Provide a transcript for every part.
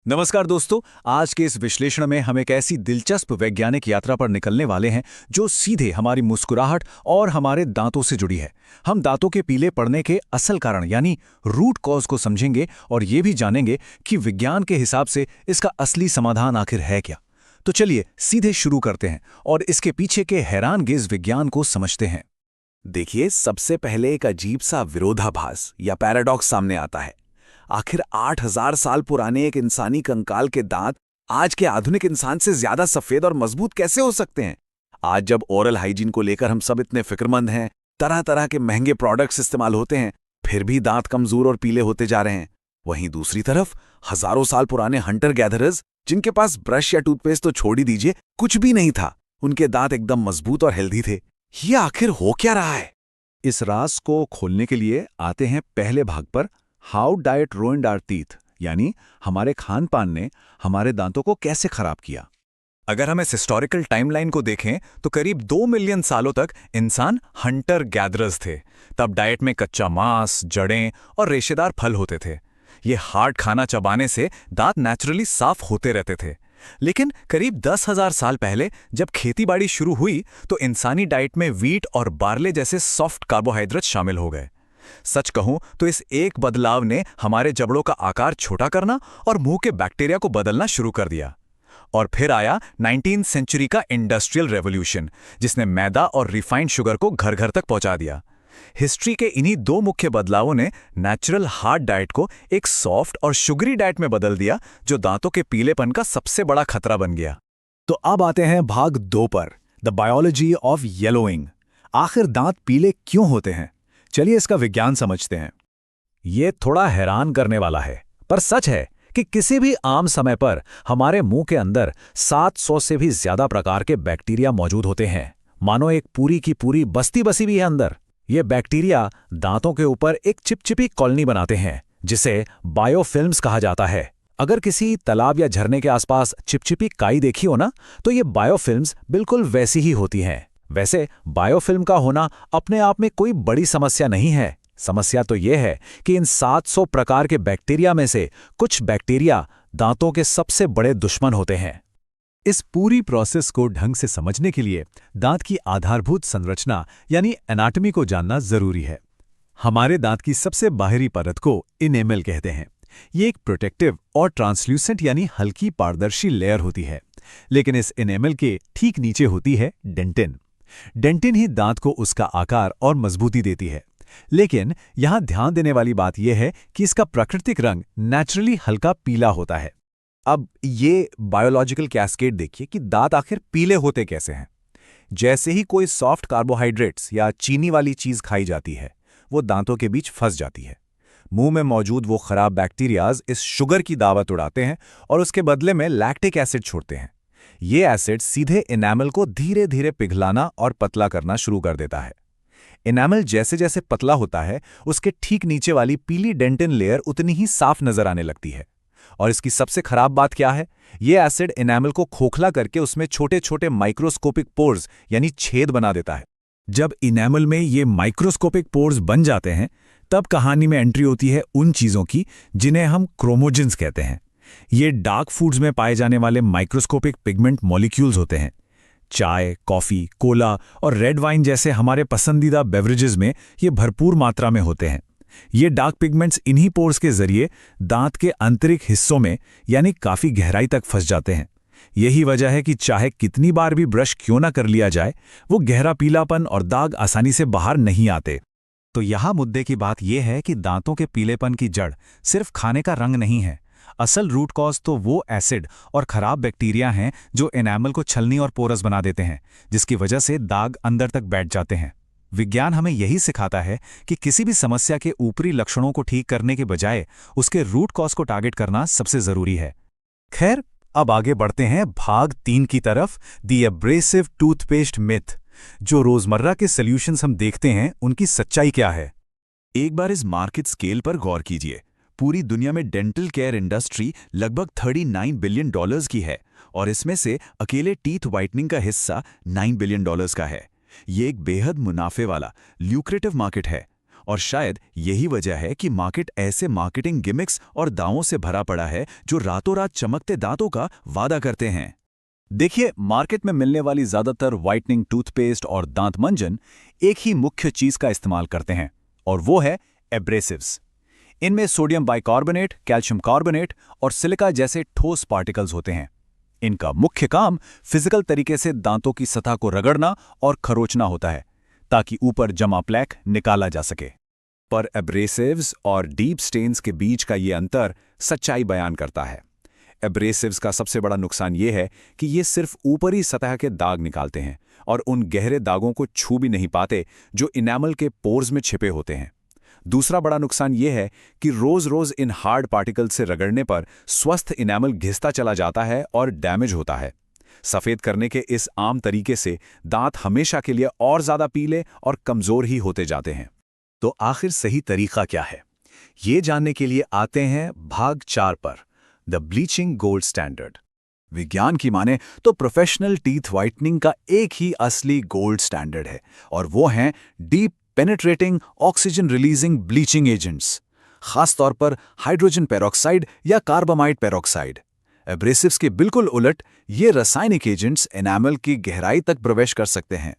नमस्कार दोस्तों। आज के इस विश्लेषण में हम एक ऐसी दिलचस्प वैज्ञानिक यात्रा पर निकलने वाले हैं जो सीधे हमारी मुस्कुराहट और हमारे दांतों से जुड़ी है। हम दांतों के पीले पड़ने के असल कारण यानी रूट कॉज को समझेंगे और ये भी जानेंगे कि विज्ञान के हिसाब से इसका असली समाधान आखिर है क्या। तो चलिए सीधे शुरू करते हैं और इसके पीछे के हैरानगेज विज्ञान को समझते हैं। देखिए, सबसे पहले एक अजीब सा विरोधाभास या पैराडॉक्स सामने आता है। आखिर 8000 साल पुराने एक इंसानी कंकाल के दांत आज के आधुनिक इंसान से ज्यादा सफेद और मजबूत कैसे हो सकते हैं? आज जब ओरल हाइजीन को लेकर हम सब इतने फिक्रमंद हैं, तरह तरह के महंगे प्रोडक्ट्स इस्तेमाल होते हैं, फिर भी दांत कमजोर और पीले होते जा रहे हैं। वहीं दूसरी तरफ हजारों साल पुराने हंटर गैदरर्स, जिनके पास ब्रश या टूथपेस्ट तो छोड़ ही दीजिए, कुछ भी नहीं था, उनके दांत एकदम मजबूत और हेल्दी थे। ये आखिर हो क्या रहा है? इस राज को खोलने के लिए आते हैं पहले भाग पर, how diet ruined our teeth, यानी हमारे खान पान ने हमारे दांतों को कैसे खराब किया। अगर हम इस हिस्टोरिकल टाइमलाइन को देखें तो करीब 2 मिलियन सालों तक इंसान हंटर गैदरर्स थे। तब डाइट में कच्चा मांस, जड़ें और रेशेदार फल होते थे। ये हार्ड खाना चबाने से दांत नेचुरली साफ होते रहते थे। लेकिन करीब 10,000 साल पहले जब खेतीबाड़ी शुरू हुई तो इंसानी डाइट में वीट और बार्ले जैसे सॉफ्ट कार्बोहाइड्रेट शामिल हो गए। सच कहूं तो इस एक बदलाव ने हमारे जबड़ों का आकार छोटा करना और मुंह के बैक्टीरिया को बदलना शुरू कर दिया। और फिर आया 19वीं सेंचुरी का इंडस्ट्रियल रेवोल्यूशन, जिसने मैदा और रिफाइंड शुगर को घर घर तक पहुंचा दिया। हिस्ट्री के इन्हीं दो मुख्य बदलावों ने नेचुरल हार्ड डाइट को एक सॉफ्ट और शुगरी डाइट में बदल दिया, जो दांतों के पीलेपन का सबसे बड़ा खतरा बन गया। तो अब आते हैं भाग 2 पर, द बायोलॉजी ऑफ येलोइंग। आखिर दांत पीले क्यों होते हैं? चलिए इसका विज्ञान समझते हैं। ये थोड़ा हैरान करने वाला है, पर सच है कि किसी भी आम समय पर हमारे मुंह के अंदर 700 से भी ज्यादा प्रकार के बैक्टीरिया मौजूद होते हैं। मानो एक पूरी की पूरी बस्ती बसी भी है अंदर। ये बैक्टीरिया दांतों के ऊपर एक चिपचिपी कॉलोनी बनाते हैं, जिसे बायोफिल्म्स कहा जाता है। अगर किसी तालाब या झरने के आसपास चिपचिपी काई देखी हो ना, तो ये बायोफिल्म्स बिल्कुल वैसी ही होती हैं। वैसे बायोफिल्म का होना अपने आप में कोई बड़ी समस्या नहीं है। समस्या तो यह है कि इन 700 प्रकार के बैक्टीरिया में से कुछ बैक्टीरिया दांतों के सबसे बड़े दुश्मन होते हैं। इस पूरी प्रोसेस को ढंग से समझने के लिए दांत की आधारभूत संरचना यानी एनाटॉमी को जानना जरूरी है। हमारे दांत की सबसे बाहरी परत को इनेमल कहते हैं। ये एक प्रोटेक्टिव और ट्रांसल्यूसेंट यानी हल्की पारदर्शी लेयर होती है। लेकिन इस इनेमल के ठीक नीचे होती है डेंटिन। डेंटिन ही दांत को उसका आकार और मजबूती देती है। लेकिन यहां ध्यान देने वाली बात यह है कि इसका प्राकृतिक रंग नेचुरली हल्का पीला होता है। अब ये बायोलॉजिकल कैस्केड देखिए कि दांत आखिर पीले होते कैसे हैं। जैसे ही कोई सॉफ्ट कार्बोहाइड्रेट्स या चीनी वाली चीज खाई जाती है, वो दांतों के बीच फंस जाती है। मुंह में मौजूद वो खराब बैक्टीरियाज इस शुगर की दावत उड़ाते हैं और उसके बदले में लैक्टिक एसिड छोड़ते हैं। ये एसिड सीधे इनेमल को धीरे धीरे पिघलाना और पतला करना शुरू कर देता है। इनेमल जैसे जैसे पतला होता है, उसके ठीक नीचे वाली पीली डेंटिन लेयर उतनी ही साफ नजर आने लगती है। और इसकी सबसे खराब बात क्या है? ये एसिड इनेमल को खोखला करके उसमें छोटे छोटे माइक्रोस्कोपिक पोर्स यानी छेद बना देता है। जब इनेमल में ये माइक्रोस्कोपिक पोर्स बन जाते हैं, तब कहानी में एंट्री होती है उन चीजों की जिन्हें हम क्रोमोजिन्स कहते हैं। ये डार्क फूड्स में पाए जाने वाले माइक्रोस्कोपिक पिगमेंट मॉलिक्यूल्स होते हैं। चाय, कॉफी, कोला और रेड वाइन जैसे हमारे पसंदीदा बेवरेजेस में ये भरपूर मात्रा में होते हैं। ये डार्क पिगमेंट्स इन्हीं पोर्स के जरिए दांत के आंतरिक हिस्सों में यानी काफी गहराई तक फंस जाते हैं। यही वजह है कि चाहे कितनी बार भी ब्रश क्यों ना कर लिया जाए, वो गहरा पीलापन और दाग आसानी से बाहर नहीं आते। तो यहाँ मुद्दे की बात यह है कि दांतों के पीलेपन की जड़ सिर्फ खाने का रंग नहीं है। असल रूट कॉज तो वो एसिड और खराब बैक्टीरिया हैं जो एनामल को छलनी और पोरस बना देते हैं, जिसकी वजह से दाग अंदर तक बैठ जाते हैं। विज्ञान हमें यही सिखाता है कि किसी भी समस्या के ऊपरी लक्षणों को ठीक करने के बजाय उसके रूट कॉज को टारगेट करना सबसे जरूरी है। खैर, अब आगे बढ़ते हैं भाग 3 की तरफ, द एब्रेसिव टूथपेस्ट मिथ। जो रोजमर्रा के सॉल्यूशंस हम देखते हैं, उनकी सच्चाई क्या है? एक बार इस मार्केट स्केल पर गौर कीजिए। पूरी दुनिया में डेंटल केयर इंडस्ट्री लगभग $39 बिलियन की है और इसमें से अकेले टीथ व्हाइटनिंग का हिस्सा $9 बिलियन का है। ये एक बेहद मुनाफे वाला ल्यूक्रेटिव मार्केट है और शायद यही वजह है कि मार्केट ऐसे मार्केटिंग गिमिक्स और दावों से भरा पड़ा है जो रातों रात चमकते दांतों का वादा करते हैं। देखिए, मार्केट में मिलने वाली ज्यादातर व्हाइटनिंग टूथपेस्ट और दांत मंजन एक ही मुख्य चीज का इस्तेमाल करते हैं, और वो है एब्रेसिव्स। इनमें सोडियम बाइकार्बोनेट, कैल्शियम कार्बोनेट और सिलिका जैसे ठोस पार्टिकल्स होते हैं। इनका मुख्य काम फिजिकल तरीके से दांतों की सतह को रगड़ना और खरोचना होता है, ताकि ऊपर जमा प्लैक निकाला जा सके। पर एब्रेसिव्स और डीप स्टेन्स के बीच का ये अंतर सच्चाई बयान करता है। एब्रेसिव्स का सबसे बड़ा नुकसान ये है कि ये सिर्फ ऊपरी सतह के दाग निकालते हैं और उन गहरे दागों को छू भी नहीं पाते जो इनेमल के पोर्स में छिपे होते हैं। दूसरा बड़ा नुकसान ये है कि रोज-रोज इन हार्ड पार्टिकल से रगड़ने पर स्वस्थ इनेमल घिसता चला जाता है और डैमेज होता है। सफेद करने के इस आम तरीके से दांत हमेशा के लिए और ज्यादा पीले और कमजोर ही होते जाते हैं। तो आखिर सही तरीका क्या है, ये जानने के लिए आते हैं भाग 4 पर, द ब्लीचिंग गोल्ड स्टैंडर्ड। विज्ञान की माने तो प्रोफेशनल टीथ व्हाइटनिंग का एक ही असली गोल्ड स्टैंडर्ड है, और वो हैं deep penetrating oxygen releasing bleaching agents, खासतौर पर हाइड्रोजन पेरोक्साइड या कार्बामाइड पेरोक्साइड। एब्रेसिव्स के बिल्कुल उलट ये रासायनिक एजेंट्स एनामल की गहराई तक प्रवेश कर सकते हैं।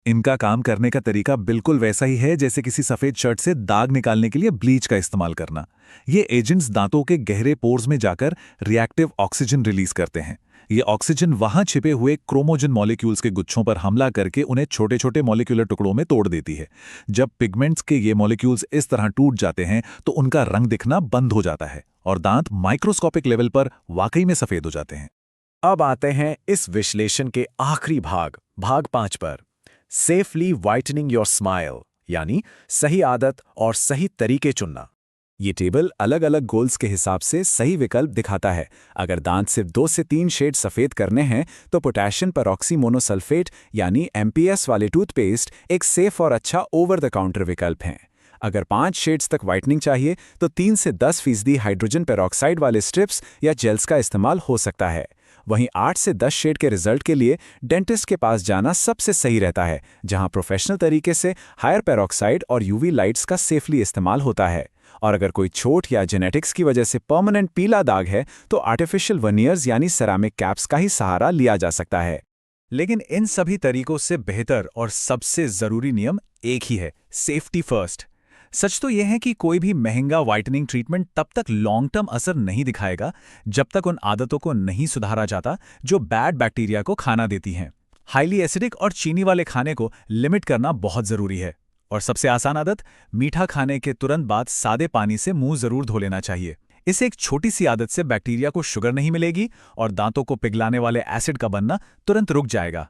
इनका काम करने का तरीका बिल्कुल वैसा ही है जैसे किसी सफेद शर्ट से दाग निकालने के लिए ब्लीच का इस्तेमाल करना। ये एजेंट्स दांतों के गहरे पोर्स में जाकर रिएक्टिव ऑक्सीजन रिलीज करते हैं। ये ऑक्सीजन वहां छिपे हुए क्रोमोजन मॉलिक्यूल्स के गुच्छों पर हमला करके उन्हें छोटे छोटे मॉलिक्यूलर टुकड़ों में तोड़ देती है। जब पिगमेंट्स के ये मॉलिक्यूल्स इस तरह टूट जाते हैं तो उनका रंग दिखना बंद हो जाता है और दांत माइक्रोस्कोपिक लेवल पर वाकई में सफेद हो जाते हैं। अब आते हैं इस विश्लेषण के आखिरी भाग 5 पर, सेफली व्हाइटनिंग योर स्माइल, यानी सही आदत और सही तरीके चुनना। ये टेबल अलग अलग गोल्स के हिसाब से सही विकल्प दिखाता है। अगर दांत सिर्फ 2 से 3 शेड सफेद करने हैं तो पोटेशियम परऑक्सी मोनोसल्फेट यानी MPS वाले टूथपेस्ट एक सेफ और अच्छा ओवर द काउंटर विकल्प है। अगर 5 शेड्स तक व्हाइटनिंग चाहिए तो 3 से 10% हाइड्रोजन पेरोक्साइड वाले स्ट्रिप्स या जेल्स का इस्तेमाल हो सकता है। वहीं 8 से 10 शेड के रिजल्ट के लिए डेंटिस्ट के पास जाना सबसे सही रहता है, जहां प्रोफेशनल तरीके से हायर पेरोक्साइड और UV लाइट्स का सेफली इस्तेमाल होता है। और अगर कोई चोट या जेनेटिक्स की वजह से परमानेंट पीला दाग है तो आर्टिफिशियल वर्नियर्स यानी सेरामिक कैप्स का ही सहारा लिया जा सकता है। लेकिन इन सभी तरीकों से बेहतर और सबसे जरूरी नियम एक ही है, सेफ्टी फर्स्ट। सच तो यह है कि कोई भी महंगा व्हाइटनिंग ट्रीटमेंट तब तक लॉन्ग टर्म असर नहीं दिखाएगा जब तक उन आदतों को नहीं सुधारा जाता जो बैड बैक्टीरिया को खाना देती हैं। हाईली एसिडिक और चीनी वाले खाने को लिमिट करना बहुत जरूरी है। और सबसे आसान आदत, मीठा खाने के तुरंत बाद सादे पानी से मुंह जरूर धो लेना चाहिए। इस एक छोटी सी आदत से बैक्टीरिया को शुगर नहीं मिलेगी और दांतों को पिघलाने वाले एसिड का बनना तुरंत रुक जाएगा।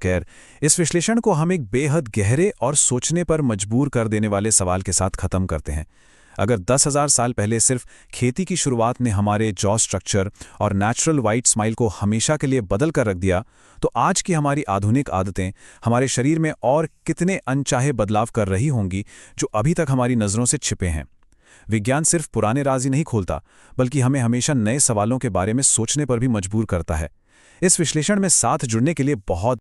खैर, इस विश्लेषण को हम एक बेहद गहरे और सोचने पर मजबूर कर देने वाले सवाल के साथ खत्म करते हैं। अगर 10,000 साल पहले सिर्फ खेती की शुरुआत ने हमारे जॉ स्ट्रक्चर और नेचुरल वाइट स्माइल को हमेशा के लिए बदल कर रख दिया, तो आज की हमारी आधुनिक आदतें हमारे शरीर में और कितने अनचाहे बदलाव कर रही होंगी जो अभी तक हमारी नज़रों से छिपे हैं। विज्ञान सिर्फ पुराने राज ही नहीं खोलता, बल्कि हमें हमेशा नए सवालों के बारे में सोचने पर भी मजबूर करता है। इस विश्लेषण में साथ जुड़ने के लिए बहुत